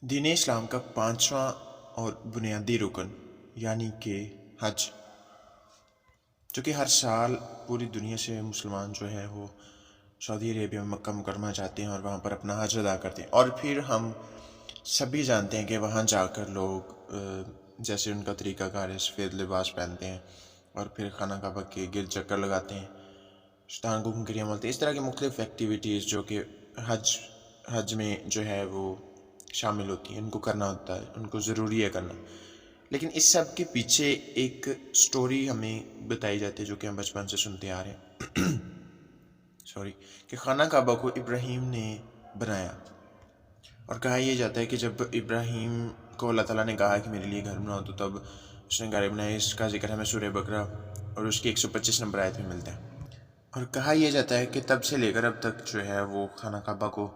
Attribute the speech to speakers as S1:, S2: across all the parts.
S1: دین اسلام کا پانچواں اور بنیادی رکن یعنی کہ حج، جو کہ ہر سال پوری دنیا سے مسلمان جو ہے وہ سعودی عربیہ میں مکہ مکرمہ جاتے ہیں اور وہاں پر اپنا حج ادا کرتے ہیں. اور پھر ہم سبھی جانتے ہیں کہ وہاں جا کر لوگ جیسے ان کا طریقہ کار ہے سفید لباس پہنتے ہیں اور پھر خانہ کعبہ کے گرد چکر لگاتے ہیں، شیطان کو کنکریاں ملتے ہیں، اس طرح کی مختلف ایکٹیویٹیز جو کہ حج میں جو ہے وہ شامل ہوتی ہیں، ان کو کرنا ہوتا ہے، ان کو ضروری ہے کرنا. لیکن اس سب کے پیچھے ایک سٹوری ہمیں بتائی جاتی ہے جو کہ ہم بچپن سے سنتے آ رہے ہیں کہ خانہ کعبہ کو ابراہیم نے بنایا. اور کہا یہ جاتا ہے کہ جب ابراہیم کو اللہ تعالیٰ نے کہا کہ میرے لیے گھر بناؤ تو تب اس نے گھر بنایا. اس کا ذکر ہمیں سورہ بقرہ اور اس کی 125 نمبر آیت میں ملتا ہے. اور کہا یہ جاتا ہے کہ تب سے لے کر اب تک جو ہے وہ خانہ کعبہ کو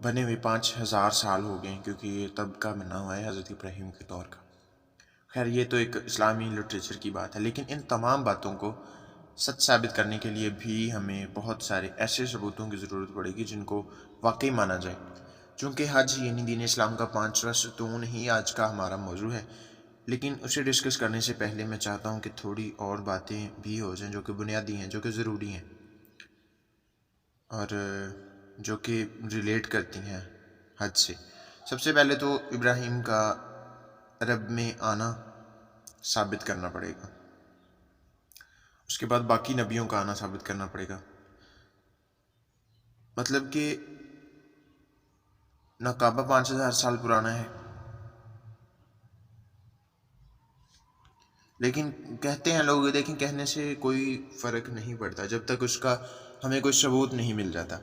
S1: بنے ہوئے 5000 سال ہو گئے ہیں، کیونکہ یہ تب کا بنا ہوا ہے حضرت ابراہیم کے دور کا. خیر یہ تو ایک اسلامی لٹریچر کی بات ہے، لیکن ان تمام باتوں کو سچ ثابت کرنے کے لیے بھی ہمیں بہت سارے ایسے ثبوتوں کی ضرورت پڑے گی جن کو واقعی مانا جائے. چونکہ حج یعنی دین اسلام کا پانچواں ستون ہی آج کا ہمارا موضوع ہے، لیکن اسے ڈسکس کرنے سے پہلے میں چاہتا ہوں کہ تھوڑی اور باتیں بھی ہو جائیں جو کہ بنیادی ہیں، جو کہ ضروری ہیں اور جو کہ ریلیٹ کرتی ہیں حج سے. سب سے پہلے تو ابراہیم کا عرب میں آنا ثابت کرنا پڑے گا، اس کے بعد باقی نبیوں کا آنا ثابت کرنا پڑے گا. مطلب کہ نہ کعبہ 5000 سال پرانا ہے، لیکن کہتے ہیں لوگ، لیکن کہنے سے کوئی فرق نہیں پڑتا جب تک اس کا ہمیں کوئی ثبوت نہیں مل جاتا.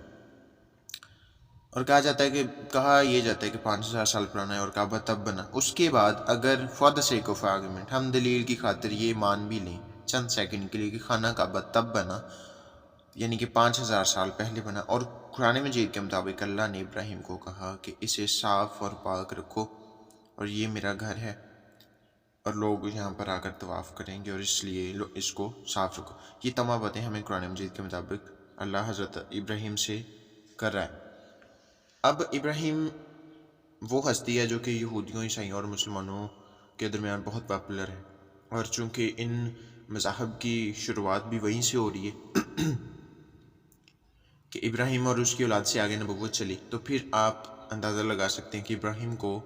S1: اور کہا یہ جاتا ہے کہ 5000 سال پرانا ہے اور کعبہ تب بنا. اس کے بعد اگر for the sake of argument ہم دلیل کی خاطر یہ مان بھی لیں چند سیکنڈ کے لیے کہ خانہ کعبہ تب بنا یعنی کہ 5000 سال پہلے بنا، اور قرآن مجید کے مطابق اللہ نے ابراہیم کو کہا کہ اسے صاف اور پاک رکھو اور یہ میرا گھر ہے اور لوگ یہاں پر آ کر طواف کریں گے اور اس لیے اس کو صاف رکھو. یہ تمام باتیں ہمیں قرآن مجید کے مطابق اللہ حضرت ابراہیم سے کر رہا ہے. اب ابراہیم وہ ہستی ہے جو کہ یہودیوں، عیسائیوں اور مسلمانوں کے درمیان بہت پاپولر ہے، اور چونکہ ان مذاہب کی شروعات بھی وہیں سے ہو رہی ہے کہ ابراہیم اور اس کی اولاد سے آگے نبوت چلی، تو پھر آپ اندازہ لگا سکتے ہیں کہ ابراہیم کو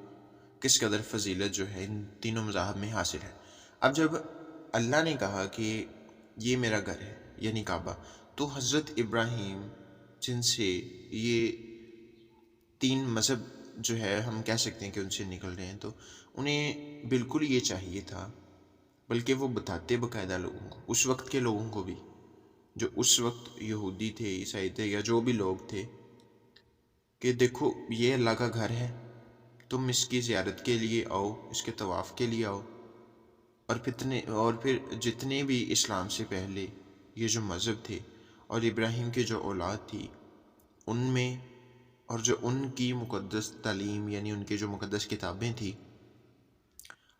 S1: کس قدر فضیلت جو ہے ان تینوں مذاہب میں حاصل ہے. اب جب اللہ نے کہا کہ یہ میرا گھر ہے یعنی کعبہ، تو حضرت ابراہیم جن سے یہ تین مذہب جو ہے ہم کہہ سکتے ہیں کہ ان سے نکل رہے ہیں، تو انہیں بالکل یہ چاہیے تھا، بلکہ وہ بتاتے باقاعدہ لوگوں کو، اس وقت کے لوگوں کو بھی جو اس وقت یہودی تھے، عیسائی تھے یا جو بھی لوگ تھے، کہ دیکھو یہ اللہ کا گھر ہے، تم اس کی زیارت کے لیے آؤ، اس کے طواف کے لیے آؤ. اور پھر جتنے بھی اسلام سے پہلے یہ جو مذہب تھے اور ابراہیم کی جو اولاد تھی ان میں، اور جو ان کی مقدس تعلیم یعنی ان کی جو مقدس کتابیں تھیں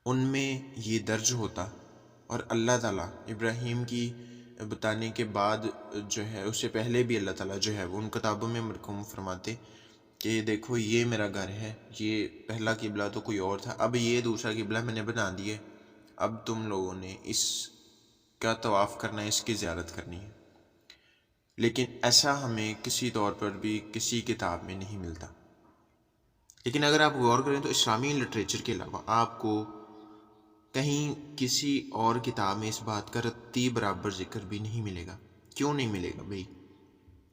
S1: ان میں یہ درج ہوتا، اور اللہ تعالیٰ ابراہیم کی بتانے کے بعد جو ہے اس سے پہلے بھی اللہ تعالیٰ جو ہے وہ ان کتابوں میں مرقوم فرماتے کہ دیکھو یہ میرا گھر ہے، یہ پہلا قبلہ تو کوئی اور تھا، اب یہ دوسرا قبلہ میں نے بنا دیا، اب تم لوگوں نے اس کا طواف کرنا ہے، اس کی زیارت کرنی ہے. لیکن ایسا ہمیں کسی طور پر بھی کسی کتاب میں نہیں ملتا. لیکن اگر آپ غور کریں تو اسلامی لٹریچر کے علاوہ آپ کو کہیں کسی اور کتاب میں اس بات کا رتی برابر ذکر بھی نہیں ملے گا. کیوں نہیں ملے گا بھائی؟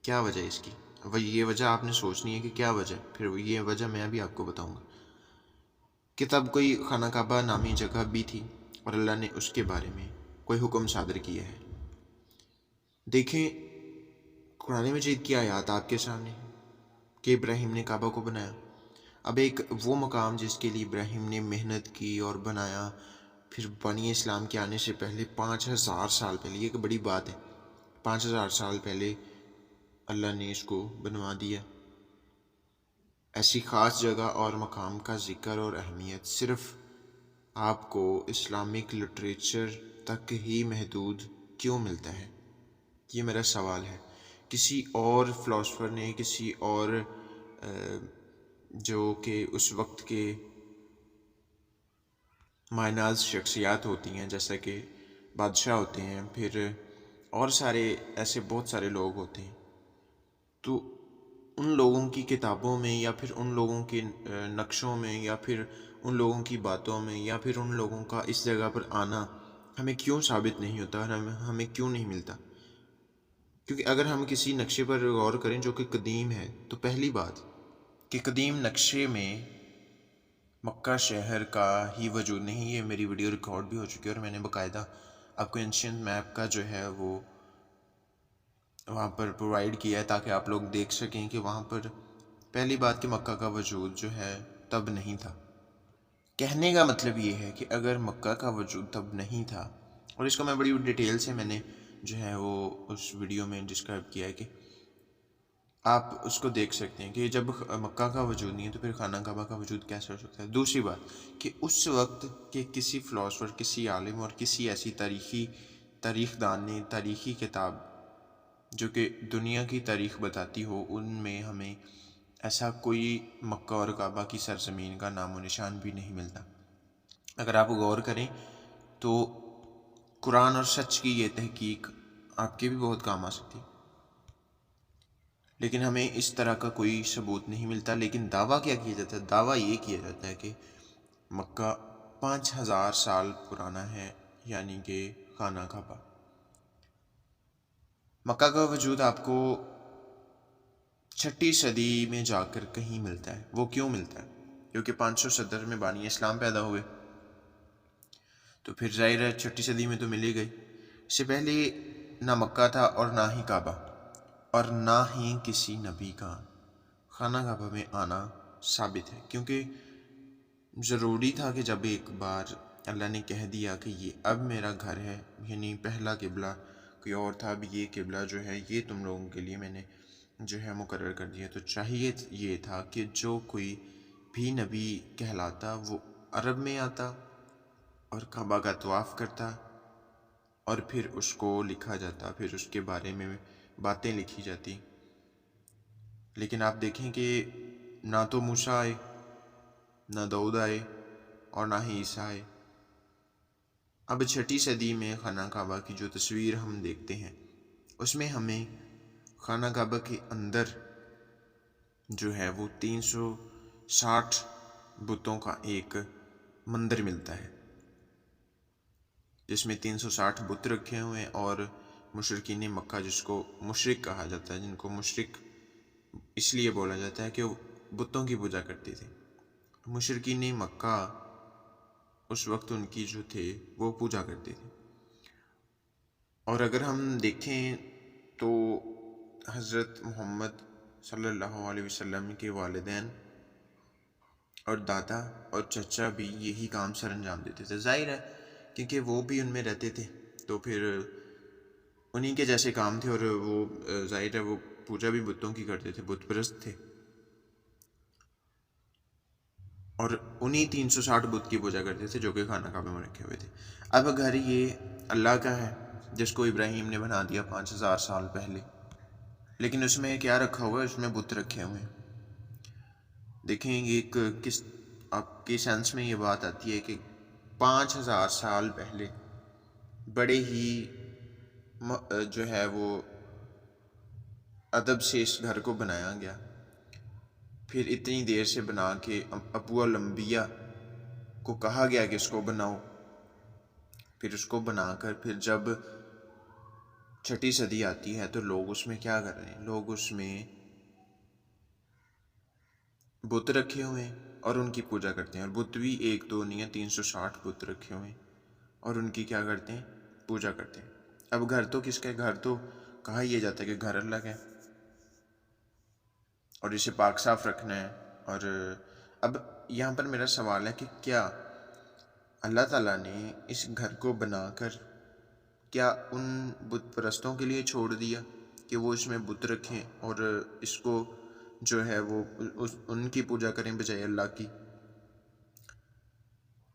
S1: کیا وجہ اس کی؟ یہ وجہ آپ نے سوچنی ہے کہ کیا وجہ، پھر یہ وجہ میں بھی آپ کو بتاؤں گا. کہ تب کوئی خانہ کعبہ نامی جگہ بھی تھی اور اللہ نے اس کے بارے میں کوئی حکم صادر کیا ہے. دیکھیں قرآن مجید کی آیات آپ کے سامنے ہے کہ ابراہیم نے کعبہ کو بنایا. اب ایک وہ مقام جس کے لیے ابراہیم نے محنت کی اور بنایا، پھر بنی اسلام کے آنے سے پہلے 5000 سال پہلے، یہ ایک بڑی بات ہے، 5000 سال پہلے اللہ نے اس کو بنوا دیا. ایسی خاص جگہ اور مقام کا ذکر اور اہمیت صرف آپ کو اسلامک لٹریچر تک ہی محدود کیوں ملتا ہے؟ یہ میرا سوال ہے. کسی اور فلاسفر نے، کسی اور جو کہ اس وقت کے مائناز شخصیات ہوتی ہیں، جیسا کہ بادشاہ ہوتے ہیں، پھر اور سارے ایسے بہت سارے لوگ ہوتے ہیں، تو ان لوگوں کی کتابوں میں یا پھر ان لوگوں کے نقشوں میں یا پھر ان لوگوں کی باتوں میں یا پھر ان لوگوں کا اس جگہ پر آنا ہمیں کیوں ثابت نہیں ہوتا اور ہمیں کیوں نہیں ملتا؟ کیونکہ اگر ہم کسی نقشے پر غور کریں جو کہ قدیم ہے، تو پہلی بات کہ قدیم نقشے میں مکہ شہر کا ہی وجود نہیں. یہ میری ویڈیو ریکارڈ بھی ہو چکی ہے اور میں نے باقاعدہ آپ کو اینشینٹ میپ کا جو ہے وہ وہاں پر پرووائڈ کیا ہے تاکہ آپ لوگ دیکھ سکیں کہ وہاں پر پہلی بات کہ مکہ کا وجود جو ہے تب نہیں تھا. کہنے کا مطلب یہ ہے کہ اگر مکہ کا وجود تب نہیں تھا، اور اس کو میں بڑی ڈیٹیل سے میں نے جو ہے وہ اس ویڈیو میں ڈسکرائب کیا ہے کہ آپ اس کو دیکھ سکتے ہیں کہ جب مکہ کا وجود نہیں ہے تو پھر خانہ کعبہ کا وجود کیسے ہو سکتا ہے. دوسری بات کہ اس وقت کے کسی فلاسفر، کسی عالم اور کسی ایسی تاریخ دان نے تاریخی کتاب جو کہ دنیا کی تاریخ بتاتی ہو، ان میں ہمیں ایسا کوئی مکہ اور کعبہ کی سرزمین کا نام و نشان بھی نہیں ملتا. اگر آپ غور کریں تو قرآن اور سچ کی یہ تحقیق آپ کے بھی بہت کام آ سکتی، لیکن ہمیں اس طرح کا کوئی ثبوت نہیں ملتا. لیکن دعویٰ کیا کیا جاتا ہے؟ دعویٰ یہ کیا جاتا ہے کہ مکہ 5000 سال پرانا ہے، یعنی کہ خانہ کعبہ. مکہ کا وجود آپ کو 6 صدی میں جا کر کہیں ملتا ہے. وہ کیوں ملتا ہے؟ کیونکہ 570 میں بانی اسلام پیدا ہوئے، تو پھر ظاہر ہے 6 صدی میں تو مل ہی گئی. اس سے پہلے نہ مکہ تھا اور نہ ہی کعبہ، اور نہ ہی کسی نبی کا خانہ کعبہ میں آنا ثابت ہے. کیونکہ ضروری تھا کہ جب ایک بار اللہ نے کہہ دیا کہ یہ اب میرا گھر ہے، یعنی پہلا قبلہ کوئی اور تھا، اب یہ قبلہ جو ہے یہ تم لوگوں کے لیے میں نے جو ہے مقرر کر دیا، تو چاہیے یہ تھا کہ جو کوئی بھی نبی کہلاتا وہ عرب میں آتا اور کعبہ کا طواف کرتا، اور پھر اس کو لکھا جاتا، پھر اس کے بارے میں باتیں لکھی جاتی. لیکن آپ دیکھیں کہ نہ تو موسیٰ آئے، نہ داؤد آئے، اور نہ ہی عیسیٰ آئے. اب 6 صدی میں خانہ کعبہ کی جو تصویر ہم دیکھتے ہیں اس میں ہمیں خانہ کعبہ کے اندر جو ہے وہ 360 بتوں کا ایک مندر ملتا ہے، جس میں 360 بت رکھے ہوئے ہیں. اور مشرکین مکہ، جس کو مشرک کہا جاتا ہے، جن کو مشرک اس لیے بولا جاتا ہے کہ وہ بتوں کی پوجا کرتے تھے. مشرکین مکہ اس وقت ان کی جو تھے وہ پوجا کرتے تھے. اور اگر ہم دیکھیں تو حضرت محمد صلی اللہ علیہ وسلم کے والدین اور دادا اور چچا بھی یہی کام سر انجام دیتے تھے. ظاہر ہے کیونکہ وہ بھی ان میں رہتے تھے، تو پھر انہی کے جیسے کام تھے، اور وہ ظاہر ہے وہ پوجا بھی بتوں کی کرتے تھے، بت پرست تھے، اور انہی 360 بت کی پوجا کرتے تھے جو کہ خانہ کعبہ میں رکھے ہوئے تھے. اب گھر یہ اللہ کا ہے جس کو ابراہیم نے بنا دیا 5000 سال پہلے، لیکن اس میں کیا رکھا ہوا ہے؟ اس میں بت رکھے ہوئے ہیں. دیکھیں ایک کس آپ کی سینس میں یہ بات آتی ہے کہ 5000 سال پہلے بڑے ہی جو ہے وہ ادب سے اس گھر کو بنایا گیا، پھر اتنی دیر سے بنا کے ابو الانبیاء کو کہا گیا کہ اس کو بناؤ، پھر اس کو بنا کر پھر جب 6 صدی آتی ہے تو لوگ اس میں کیا کر رہے ہیں؟ لوگ اس میں بت رکھے ہوئے ہیں اور ان کی پوجا کرتے ہیں. اور بت بھی 1 2 نہیں ہے، 360 بت رکھے ہوئے ہیں اور ان کی کیا کرتے ہیں؟ پوجا کرتے ہیں. اب گھر تو کس کا ہے؟ گھر تو کہا یہ جاتا ہے کہ گھر اللہ کا ہے اور اسے پاک صاف رکھنا ہے. اور اب یہاں پر میرا سوال ہے کہ کیا اللہ تعالیٰ نے اس گھر کو بنا کر کیا ان بت پرستوں کے لیے چھوڑ دیا کہ وہ اس میں بت رکھیں اور اس کو جو ہے وہ ان کی پوجا کریں بجائے اللہ کی؟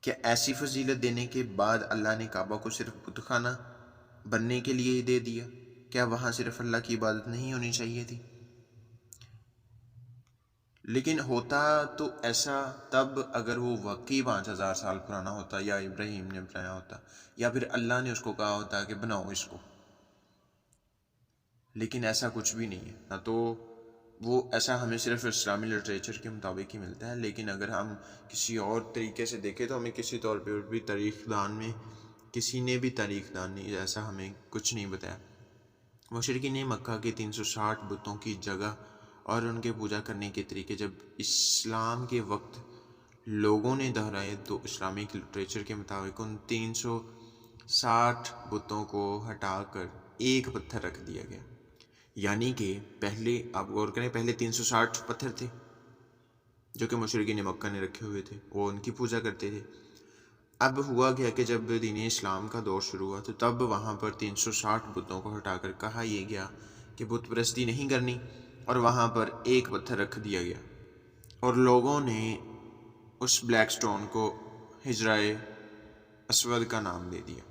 S1: کیا ایسی فضیلت دینے کے بعد اللہ نے کعبہ کو صرف بت خانہ بننے کے لیے ہی دے دیا؟ کیا وہاں صرف اللہ کی عبادت نہیں ہونی چاہیے تھی؟ لیکن ہوتا تو ایسا تب اگر وہ واقعی 5,000 سال پرانا ہوتا، یا ابراہیم نے بنایا ہوتا، یا پھر اللہ نے اس کو کہا ہوتا کہ بناؤ اس کو. لیکن ایسا کچھ بھی نہیں ہے. نہ تو وہ ایسا ہمیں صرف اسلامی لٹریچر کے مطابق ہی ملتا ہے، لیکن اگر ہم کسی اور طریقے سے دیکھیں تو ہمیں کسی طور پہ بھی تاریخ دان میں کسی نے بھی تاریخ دان نے ایسا ہمیں کچھ نہیں بتایا. مشرکین مکہ کے 360 بتوں کی جگہ اور ان کے پوجا کرنے کے طریقے جب اسلام کے وقت لوگوں نے دہرائے تو اسلامک لٹریچر کے مطابق ان 360 بتوں کو ہٹا کر ایک پتھر رکھ دیا گیا. یعنی کہ پہلے آپ غور کریں، پہلے 360 پتھر تھے جو کہ مشرکین مکہ نے رکھے ہوئے تھے، وہ ان کی پوجا کرتے تھے. اب ہوا گیا کہ جب دین اسلام کا دور شروع ہوا تو تب وہاں پر 360 بتوں کو ہٹا کر کہا یہ گیا کہ بت پرستی نہیں کرنی، اور وہاں پر ایک پتھر رکھ دیا گیا، اور لوگوں نے اس بلیک سٹون کو حجرۂ اسود کا نام دے دیا،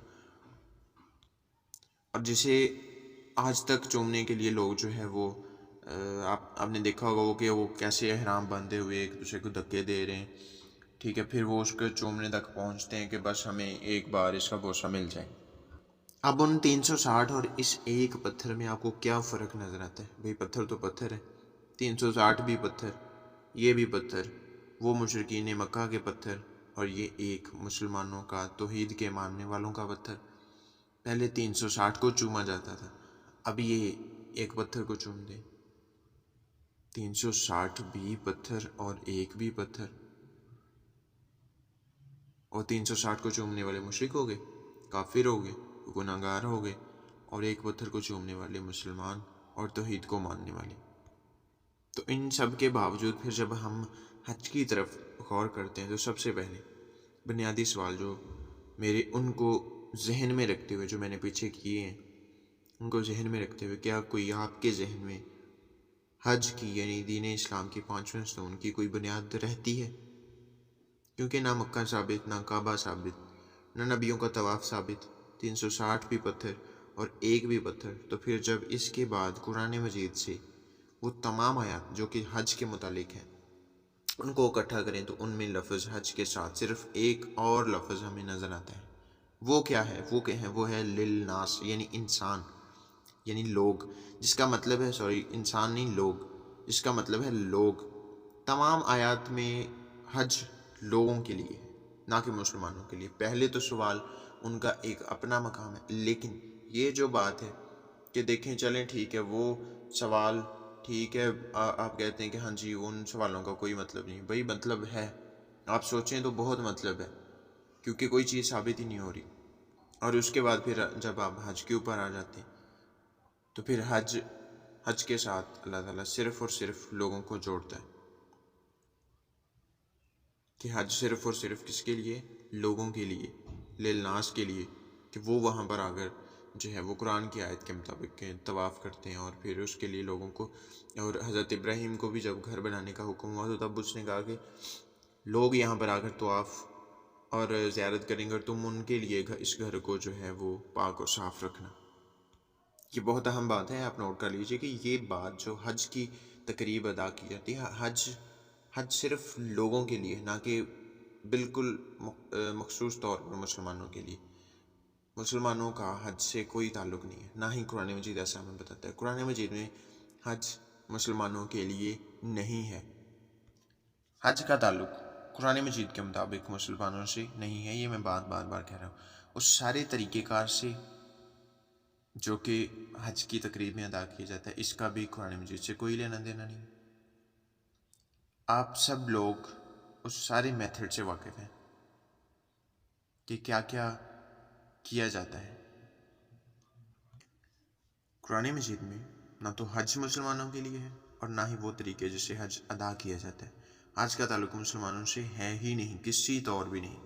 S1: اور جسے آج تک چومنے کے لیے لوگ جو ہے وہ آپ نے دیکھا ہوگا وہ کہ وہ کیسے احرام باندھے ہوئے ایک دوسرے کو دھکے دے رہے ہیں، ٹھیک ہے، پھر وہ اس کو چومنے تک پہنچتے ہیں کہ بس ہمیں ایک بار اس کا بوسہ مل جائے. اب ان 360 اور اس ایک پتھر میں آپ کو کیا فرق نظر آتا ہے؟ بھئی پتھر تو پتھر ہے، 360 بھی پتھر، یہ بھی پتھر، وہ مشرکین مکہ کے پتھر، اور یہ ایک مسلمانوں کا توحید کے ماننے والوں کا پتھر. پہلے 360 کو چوما جاتا تھا، اب یہ ایک پتھر کو چوم دے. 360 بھی پتھر اور ایک بھی پتھر، اور 360 کو چومنے والے مشرک ہو گئے، کافر ہو گئے، گناہگار ہو گئے، اور ایک پتھر کو چومنے والے مسلمان اور توحید کو ماننے والے. تو ان سب کے باوجود پھر جب ہم حج کی طرف غور کرتے ہیں تو سب سے پہلے بنیادی سوال جو میرے ان کو ذہن میں رکھتے ہوئے جو میں نے پیچھے کیے ہیں، ان کو ذہن میں رکھتے ہوئے کیا کوئی آپ کے ذہن میں حج کی یعنی دین اسلام کی 5ویں ستون کی کوئی بنیاد رہتی ہے؟ کیونکہ نہ مکہ ثابت، نہ کعبہ ثابت، نہ نبیوں کا طواف ثابت، 360 بھی پتھر اور ایک بھی پتھر. تو پھر جب اس کے بعد قرآن مجید سے وہ تمام آیات جو کہ حج کے متعلق ہیں ان کو اکٹھا کریں تو ان میں لفظ حج کے ساتھ صرف ایک اور لفظ ہمیں نظر آتا ہے. وہ کیا ہے؟ وہ ہے للناس، یعنی انسان، یعنی لوگ، جس کا مطلب ہے انسان نہیں، لوگ، جس کا مطلب ہے لوگ. تمام آیات میں حج لوگوں کے لیے ہے، نہ کہ مسلمانوں کے لیے. پہلے تو سوال ان کا ایک اپنا مقام ہے، لیکن یہ جو بات ہے کہ دیکھیں چلیں ٹھیک ہے وہ سوال ٹھیک ہے، آپ کہتے ہیں کہ ہاں جی ان سوالوں کا کوئی مطلب نہیں. بھئی مطلب ہے، آپ سوچیں تو بہت مطلب ہے، کیونکہ کوئی چیز ثابت ہی نہیں ہو رہی. اور اس کے بعد پھر جب آپ حج کے اوپر آ جاتے ہیں تو پھر حج کے ساتھ اللہ تعالیٰ صرف اور صرف لوگوں کو جوڑتا ہے کہ حج صرف اور صرف کس کے لیے؟ لوگوں کے لیے، للناس کے لیے، کہ وہ وہاں پر آ کر جو ہے وہ قرآن کی آیت کے مطابق طواف کرتے ہیں. اور پھر اس کے لیے لوگوں کو، اور حضرت ابراہیم کو بھی جب گھر بنانے کا حکم ہوا تو تب اس نے کہا کہ لوگ یہاں پر آ کر طواف اور زیارت کریں گے اور تم ان کے لیے اس گھر کو جو ہے وہ پاک اور صاف رکھنا. یہ بہت اہم بات ہے، آپ نوٹ کر لیجئے کہ یہ بات جو حج کی تقریب ادا کی جاتی ہے، حج صرف لوگوں کے لیے، نہ کہ بالکل مخصوص طور پر مسلمانوں کے لیے. مسلمانوں کا حج سے کوئی تعلق نہیں ہے، نہ ہی قرآن مجید ایسا ہمیں بتاتا ہے. قرآن مجید میں حج مسلمانوں کے لیے نہیں ہے. حج کا تعلق قرآن مجید کے مطابق مسلمانوں سے نہیں ہے، یہ میں بار بار کہہ رہا ہوں. اس سارے طریقہ کار سے جو کہ حج کی تقریب میں ادا کیا جاتا ہے، اس کا بھی قرآن مجید سے کوئی لینا دینا نہیں. آپ سب لوگ اس سارے میتھڈ سے واقف ہیں کہ کیا کیا کیا جاتا ہے. قرآن مجید میں نہ تو حج مسلمانوں کے لیے ہے اور نہ ہی وہ طریقے جس سے حج ادا کیا جاتا ہے. حج کا تعلق مسلمانوں سے ہے ہی نہیں، کسی طور بھی نہیں.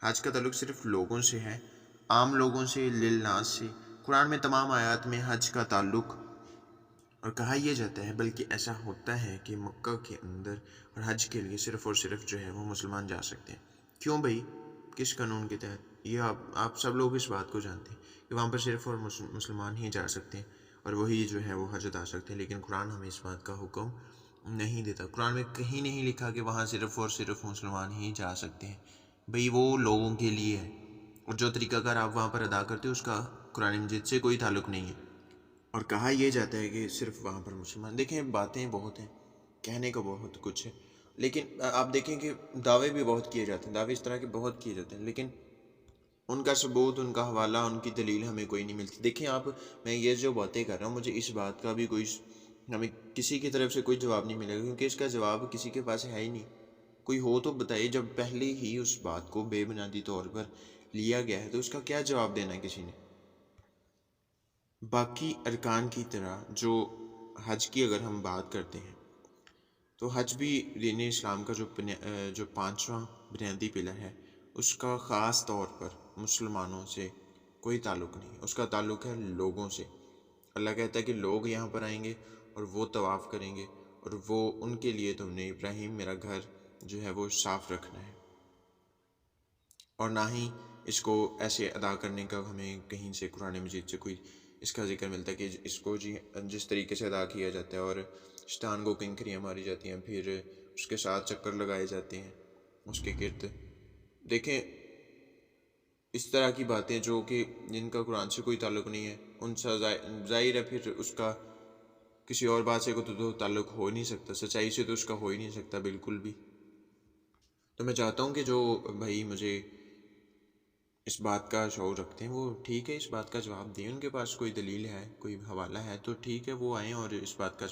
S1: حج کا تعلق صرف لوگوں سے ہے، عام لوگوں سے، للناس سے. قرآن میں تمام آیات میں حج کا تعلق اور کہا یہ جاتا ہے، بلکہ ایسا ہوتا ہے کہ مکہ کے اندر اور حج کے لیے صرف اور صرف جو ہے وہ مسلمان جا سکتے ہیں. کیوں بھائی؟ کس قانون کے تحت؟ یہ آپ سب لوگ اس بات کو جانتے ہیں کہ وہاں پر صرف اور مسلمان ہی جا سکتے ہیں اور وہی جو ہے وہ حج ادا سکتے ہیں. لیکن قرآن ہمیں اس بات کا حکم نہیں دیتا. قرآن میں کہیں نہیں لکھا کہ وہاں صرف اور صرف مسلمان ہی جا سکتے ہیں. بھئی وہ لوگوں کے لیے ہے، اور جو طریقہ کار آپ وہاں پر ادا کرتے ہو اس کا قرآن مجید سے کوئی تعلق نہیں ہے. اور کہا یہ جاتا ہے کہ صرف وہاں پر مسلمان. دیکھیں باتیں بہت ہیں، کہنے کا بہت کچھ ہے، لیکن آپ دیکھیں کہ دعوے بھی بہت کیے جاتے ہیں، دعوے اس طرح کے بہت کیے جاتے ہیں، لیکن ان کا ثبوت، ان کا حوالہ، ان کی دلیل ہمیں کوئی نہیں ملتی. دیکھیں آپ، میں یہ جو باتیں کر رہا ہوں، مجھے اس بات کا بھی کوئی، ہمیں کسی کی طرف سے کوئی جواب نہیں ملے گا، کیونکہ اس کا جواب کسی کے پاس ہے ہی نہیں. کوئی ہو تو بتائیے. جب پہلے ہی اس بات کو بے بنیادی طور پر لیا گیا ہے تو اس کا کیا جواب دینا ہے کسی نے؟ باقی ارکان کی طرح جو حج کی اگر ہم بات کرتے ہیں تو حج بھی دین اسلام کا جو پانچواں بنیادی پلر ہے، اس کا خاص طور پر مسلمانوں سے کوئی تعلق نہیں. اس کا تعلق ہے لوگوں سے. اللہ کہتا ہے کہ لوگ یہاں پر آئیں گے اور وہ طواف کریں گے، اور وہ ان کے لیے تم نے ابراہیم میرا گھر جو ہے وہ صاف رکھنا ہے. اور نہ ہی اس کو ایسے ادا کرنے کا ہمیں کہیں سے قرآن مجید سے کوئی اس کا ذکر ملتا ہے کہ اس کو جس طریقے سے ادا کیا جاتا ہے، اور شیطان کو کنکریاں ماری جاتی ہیں، پھر اس کے ساتھ چکر لگائے جاتے ہیں اس کے گرد. دیکھیں اس طرح کی باتیں جو کہ جن کا قرآن سے کوئی تعلق نہیں ہے، ان سے ظاہر ہے پھر اس کا کسی اور بات سے تو تعلق ہو نہیں سکتا، سچائی سے تو اس کا ہو ہی نہیں سکتا بالکل بھی. تو میں چاہتا ہوں کہ جو بھائی مجھے اس بات کا شعور رکھتے ہیں وہ ٹھیک ہے، اس بات کا جواب دیں. ان کے پاس کوئی دلیل ہے، کوئی حوالہ ہے تو ٹھیک ہے، وہ آئیں اور اس بات کا